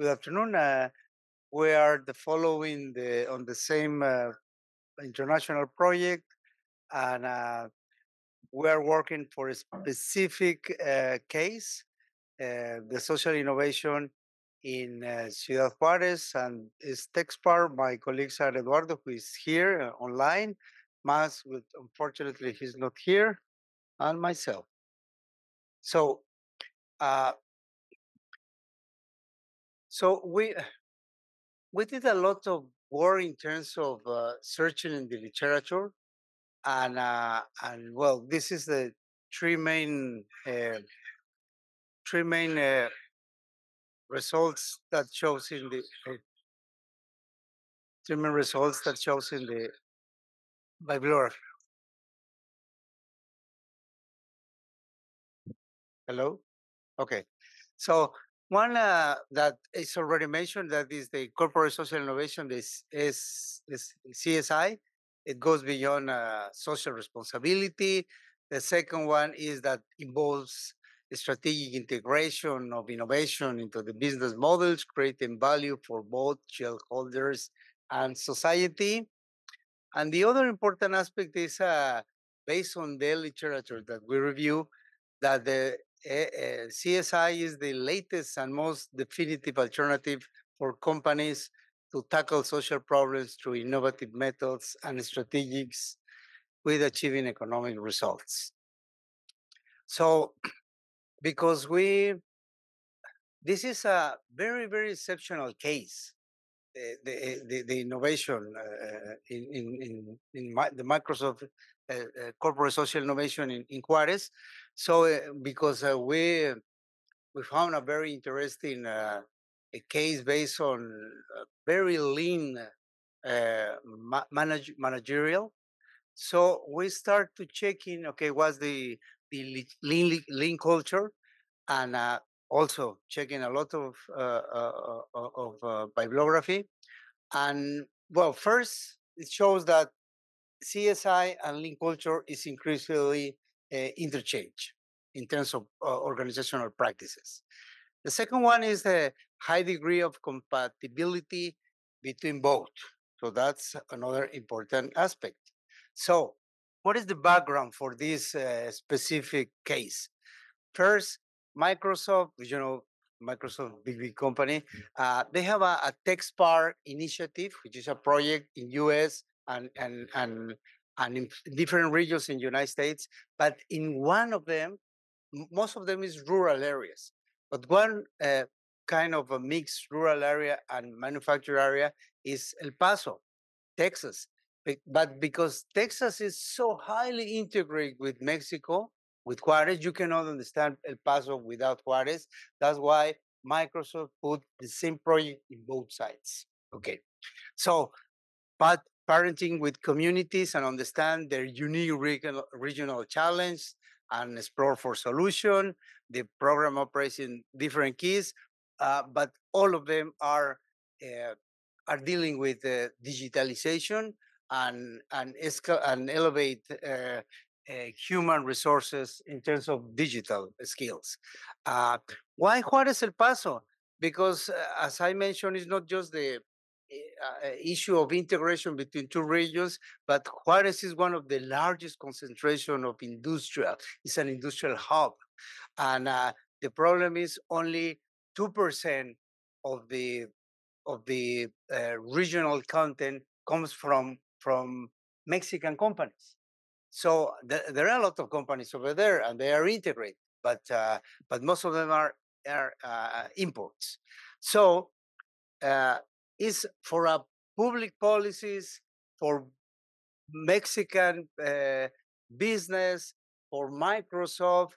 Good afternoon. We are the following on the same international project, and we are working for a specific case, the social innovation in Ciudad Juarez, and is TechSpark. My colleagues are Eduardo, who is here online. Mas, unfortunately, he's not here, and myself. So, uh, so we did a lot of work in terms of searching in the literature, and well, this is the three main uh, three main results that shows in the three main results that shows in the bibliography. Hello. Okay. So one that is already mentioned, that is the corporate social innovation. This is CSI. It goes beyond social responsibility. The second one is that involves strategic integration of innovation into the business models, creating value for both shareholders and society. And the other important aspect is based on the literature that we review, that the CSI is the latest and most definitive alternative for companies to tackle social problems through innovative methods and strategies with achieving economic results. So, because this is a very, very exceptional case, the innovation in the Microsoft corporate social innovation in Juarez. So because we found a very interesting a case based on very lean managerial. So we start to checking, okay, what's the lean culture, and also checking a lot of bibliography. And well, first it shows that CSI and lean culture is increasingly interchange in terms of organizational practices. The second one is the high degree of compatibility between both. So that's another important aspect. So, what is the background for this specific case? First, Microsoft, Microsoft, big company, they have a TechSpark initiative, which is a project in US and in different regions in the United States. But in one of them, most of them is rural areas. But one kind of a mixed rural area and manufactured area is El Paso, Texas. But because Texas is so highly integrated with Mexico, with Juarez, you cannot understand El Paso without Juarez. That's why Microsoft put the same project in both sides. Okay. So, but parenting with communities and understand their unique regional challenge and explore for solution. The program operates in different keys, but all of them are dealing with digitalization and elevate human resources in terms of digital skills. Why Juarez El Paso? Because as I mentioned, it's not just the issue of integration between two regions, but Juarez is one of the largest concentration of industrial. It's an industrial hub, and the problem is only 2% of the regional content comes from Mexican companies. So there are a lot of companies over there, and they are integrated, but most of them are imports. So uh, is for a public policies for Mexican business, for Microsoft,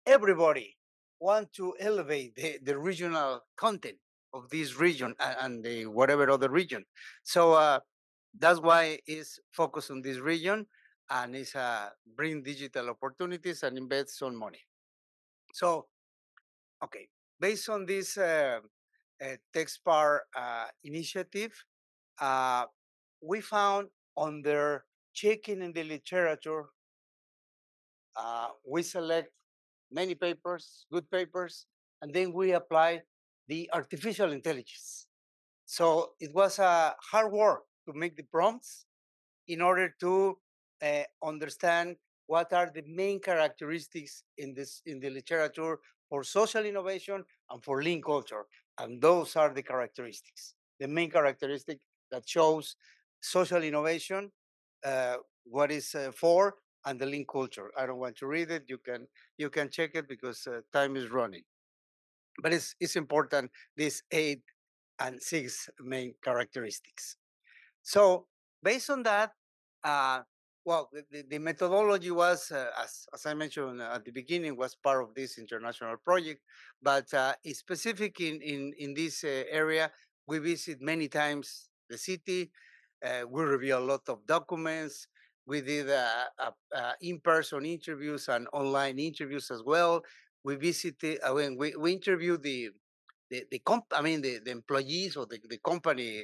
everybody want to elevate the regional content of this region and the whatever other region. So that's why it's focused on this region, and it's bring digital opportunities and invest some money. So okay, based on this TechSpark initiative, uh, we found under checking in the literature, we select many papers, good papers, and then we apply the artificial intelligence. So it was a hard work to make the prompts in order to understand what are the main characteristics in the literature for social innovation and for lean culture, and those are the characteristics, the main characteristic that shows social innovation, what is for, and the lean culture. I don't want to read it. You can check it because time is running, but it's important, these 8 and 6 main characteristics. So based on that, uh, well, the methodology was, as I mentioned at the beginning, was part of this international project. But specific in this area, we visit many times the city. We review a lot of documents. We did in-person interviews and online interviews as well. We visited, we interviewed I mean the employees or the company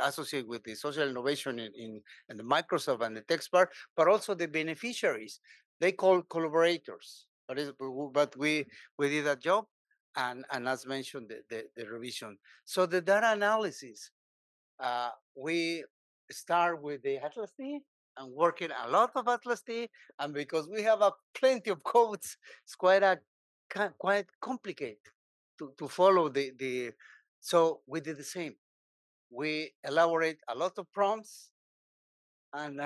associated with the social innovation in the Microsoft and the TechSpark, but also the beneficiaries. They call collaborators, but we did a job, and as mentioned, the revision. So the data analysis, we start with the Atlas D and working a lot of Atlas D, and because we have a plenty of codes, it's quite complicated to follow the. So we did the same. We elaborate a lot of prompts, and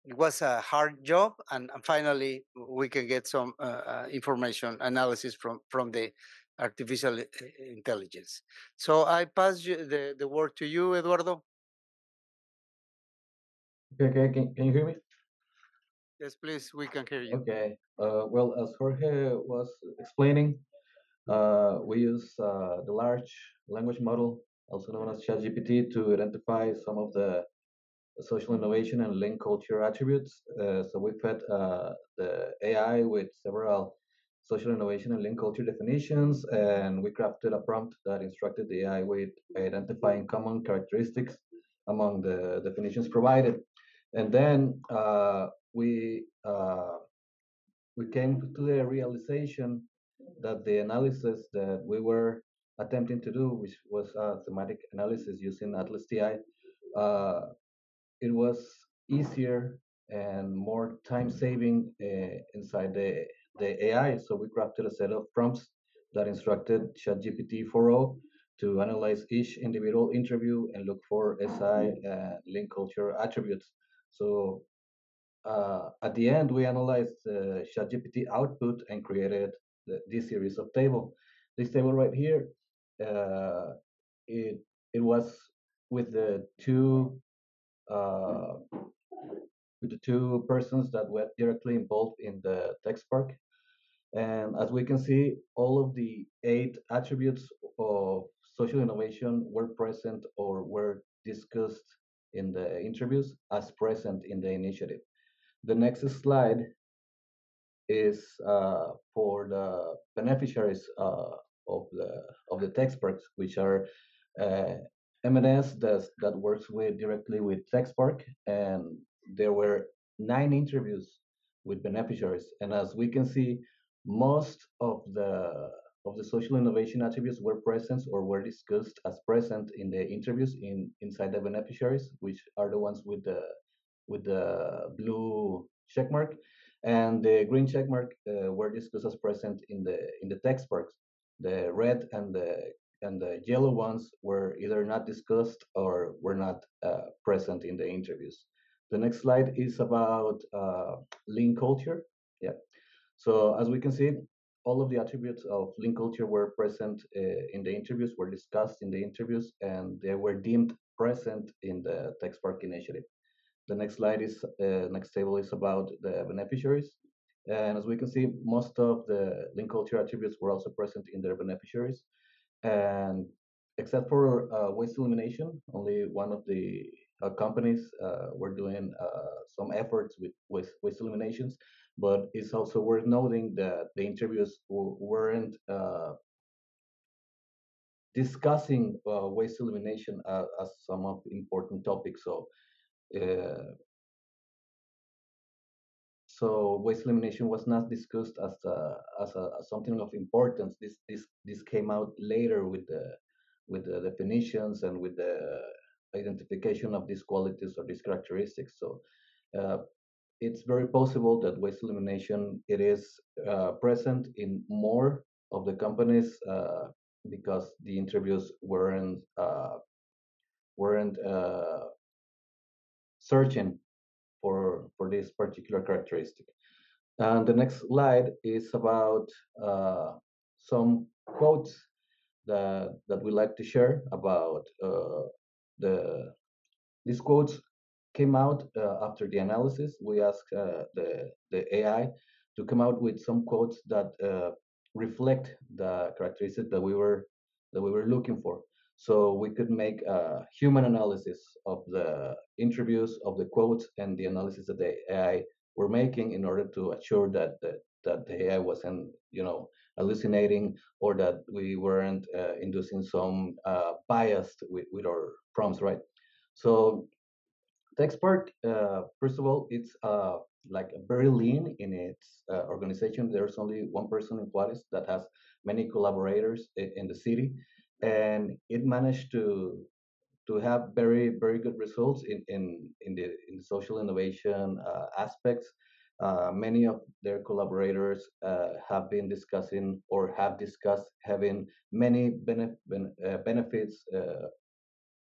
it was a hard job, and finally we can get some information analysis from the artificial intelligence. So I pass the word to you, Eduardo. Okay, can you hear me? Yes, please, we can hear you. Okay. Well, as Jorge was explaining, we use the large language model, also known as ChatGPT, to identify some of the social innovation and link culture attributes. So we fed the AI with several social innovation and link culture definitions, and we crafted a prompt that instructed the AI with identifying common characteristics among the definitions provided. And then we came to the realization that the analysis that we were attempting to do, which was a thematic analysis using Atlas TI, uh, it was easier and more time saving inside the AI. So we crafted a set of prompts that instructed ChatGPT 4.0 to analyze each individual interview and look for SI and link culture attributes. So at the end, we analyzed the ChatGPT output and created this series of table. This table right here, uh, it it was with the two uh, persons that were directly involved in the TechSpark. And as we can see, all of the 8 attributes of social innovation were present or were discussed in the interviews as present in the initiative. The next slide is for the beneficiaries of the TechSparks, which are uh, M&S that works with directly with TechSpark, and there were 9 interviews with beneficiaries. And as we can see, most of the social innovation attributes were present or were discussed as present in the interviews inside the beneficiaries, which are the ones with the blue checkmark, and the green checkmark were discussed as present in the text parts. The red and the yellow ones were either not discussed or were not present in the interviews. The next slide is about lean culture. Yeah. So as we can see, all of the attributes of lean culture were present in the interviews, were discussed in the interviews, and they were deemed present in the TechSpark initiative. The next slide is next table is about the beneficiaries. And as we can see, most of the link culture attributes were also present in their beneficiaries. And except for waste elimination, only one of the companies were doing some efforts with waste eliminations. But it's also worth noting that the interviews weren't discussing waste elimination as some of the important topics. Uh, So waste elimination was not discussed as something of importance. This came out later with the definitions and with the identification of these qualities or these characteristics. So uh, it's very possible that waste elimination it is present in more of the companies because the interviews weren't searching for this particular characteristic. And the next slide is about some quotes that we like to share about the these quotes came out after the analysis. We asked the AI to come out with some quotes that reflect the characteristics that we were looking for. So we could make a human analysis of the interviews, of the quotes, and the analysis that the AI were making in order to assure that the AI wasn't, hallucinating, or that we weren't inducing some bias with our prompts, right? So TechSpark, first of all, it's like very lean in its organization. There's only one person in Juarez that has many collaborators in the city, and it managed to have very good results in the social innovation aspects. Many of their collaborators have been discussing or have discussed having many benefits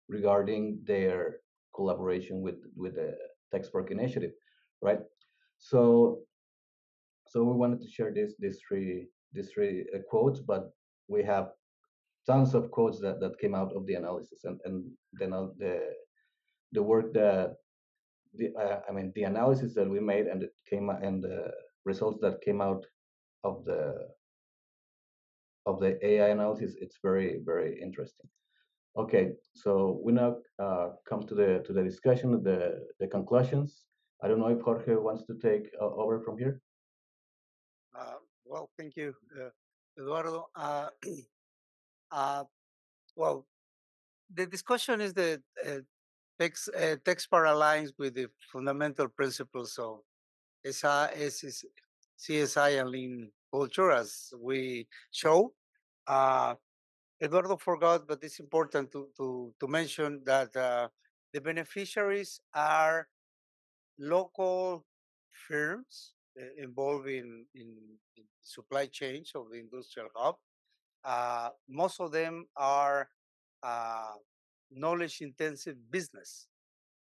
regarding their collaboration with the TechSpark initiative, right? So so we wanted to share these three quotes, but we have tons of quotes that came out of the analysis, and then the work that the analysis that we made and it came out, and the results that came out of the AI analysis, it's very interesting. Okay, so we now come to the discussion of the conclusions. I don't know if Jorge wants to take over from here. Well, thank you, Eduardo. Uh, well, the discussion is that TechSpark aligns with the fundamental principles of CSI and lean culture, as we show. Uh, Eduardo forgot, but it's important to mention that the beneficiaries are local firms involved in supply chains of the industrial hub. Most of them are uh, knowledge intensive business,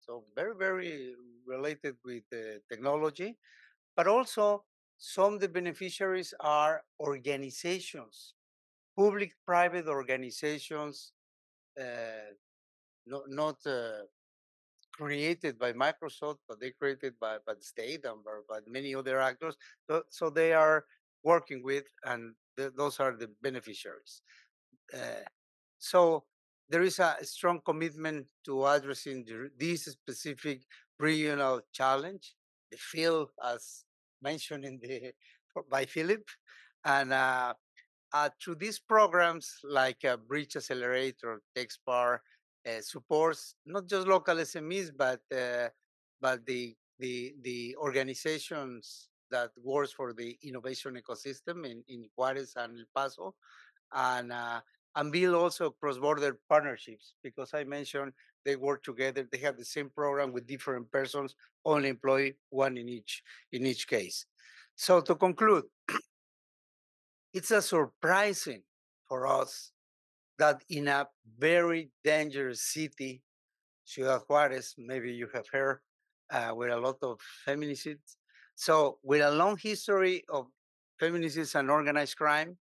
so very related with technology, but also some of the beneficiaries are organizations, public private organizations, uh, not created by Microsoft, but they created by the state and by many other actors. So they are working with, and those are the beneficiaries. Uh, so there is a strong commitment to addressing this specific regional challenge, the field as mentioned by Philip, and through these programs like Bridge Accelerator, TechSpark, supports not just local SMEs but the organizations that works for the innovation ecosystem in Juarez and El Paso, and uh, and build also cross-border partnerships, because I mentioned they work together. They have the same program with different persons, only employ one in each case. So to conclude, it's a surprising for us that in a very dangerous city, Ciudad Juarez, maybe you have heard, with a lot of feminicides. So, with a long history of feminicides and organized crime,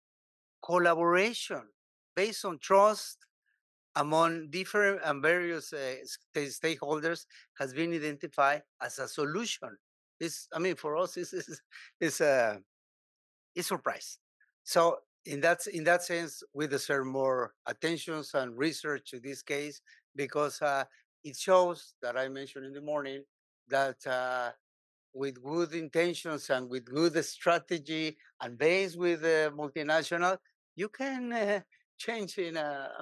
collaboration based on trust among different and various stakeholders has been identified as a solution. I mean, for us, is a surprise. So in that sense, we deserve more attentions and research to this case, because it shows that I mentioned in the morning that with good intentions and with good strategy and based with multinational, you can change in a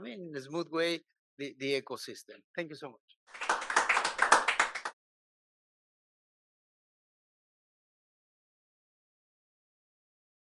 smooth way the ecosystem. Thank you so much.